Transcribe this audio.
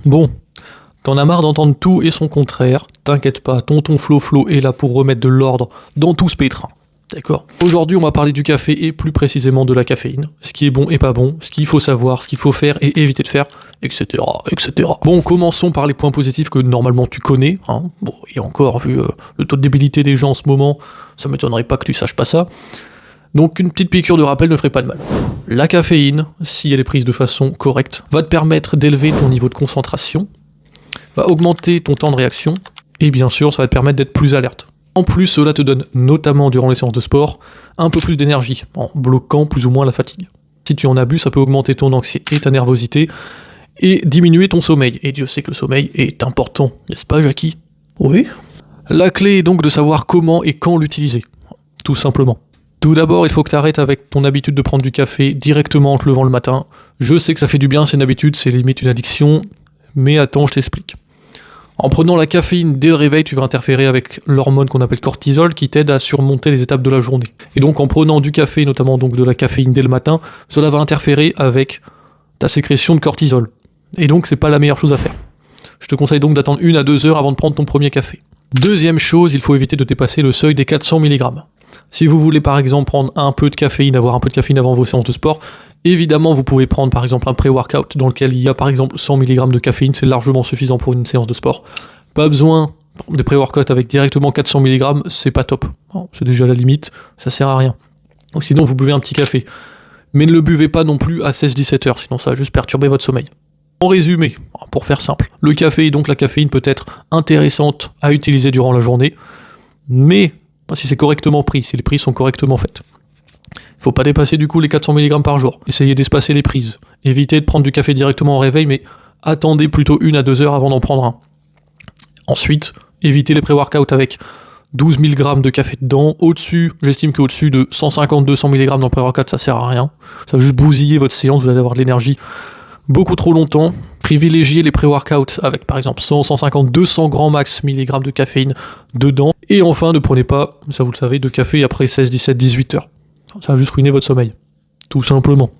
Bon, t'en as marre d'entendre tout et son contraire, t'inquiète pas, tonton Flo est là pour remettre de l'ordre dans tout ce pétrin. D'accord. Aujourd'hui, on va parler du café et plus précisément de la caféine. Ce qui est bon et pas bon, ce qu'il faut savoir, ce qu'il faut faire et éviter de faire, etc., etc. Bon, commençons par les points positifs que normalement tu connais. Hein. Bon, et encore, vu le taux de débilité des gens en ce moment, ça m'étonnerait pas que tu saches pas ça. Donc une petite piqûre de rappel ne ferait pas de mal. La caféine, si elle est prise de façon correcte, va te permettre d'élever ton niveau de concentration, va augmenter ton temps de réaction, et bien sûr, ça va te permettre d'être plus alerte. En plus, cela te donne, notamment durant les séances de sport, un peu plus d'énergie, en bloquant plus ou moins la fatigue. Si tu en abuses, ça peut augmenter ton anxiété et ta nervosité, et diminuer ton sommeil. Et Dieu sait que le sommeil est important, n'est-ce pas, Jackie? Oui. La clé est donc de savoir comment et quand l'utiliser, tout simplement. Tout d'abord, il faut que tu arrêtes avec ton habitude de prendre du café directement en te levant le matin. Je sais que ça fait du bien, c'est une habitude, c'est limite une addiction, mais attends, je t'explique. En prenant la caféine dès le réveil, tu vas interférer avec l'hormone qu'on appelle cortisol qui t'aide à surmonter les étapes de la journée. Et donc en prenant du café, notamment donc de la caféine dès le matin, cela va interférer avec ta sécrétion de cortisol. Et donc c'est pas la meilleure chose à faire. Je te conseille donc d'attendre 1 à 2 heures avant de prendre ton premier café. Deuxième chose, il faut éviter de dépasser le seuil des 400 mg. Si vous voulez par exemple prendre un peu de caféine, avoir un peu de caféine avant vos séances de sport, évidemment vous pouvez prendre par exemple un pré-workout dans lequel il y a par exemple 100 mg de caféine, c'est largement suffisant pour une séance de sport. Pas besoin des pré-workouts avec directement 400 mg, c'est pas top. C'est déjà la limite, ça sert à rien. Donc sinon vous buvez un petit café. Mais ne le buvez pas non plus à 16-17 heures, sinon ça va juste perturber votre sommeil. En résumé, pour faire simple, le café et donc la caféine peut être intéressante à utiliser durant la journée, mais si c'est correctement pris, si les prises sont correctement faites. Il faut pas dépasser du coup les 400 mg par jour. Essayez d'espacer les prises. Évitez de prendre du café directement au réveil, mais attendez plutôt 1 à 2 heures avant d'en prendre un. Ensuite, évitez les pré-workouts avec 12 000 g de café dedans. Au-dessus, j'estime qu'au-dessus de 150-200 mg dans le pré-workout, ça sert à rien. Ça va juste bousiller votre séance, vous allez avoir de l'énergie beaucoup trop longtemps. Privilégiez les pré-workouts avec par exemple 100, 150, 200 grands max milligrammes de caféine dedans. Et enfin, ne prenez pas, ça vous le savez, de café après 16, 17, 18 heures. Ça va juste ruiner votre sommeil. Tout simplement.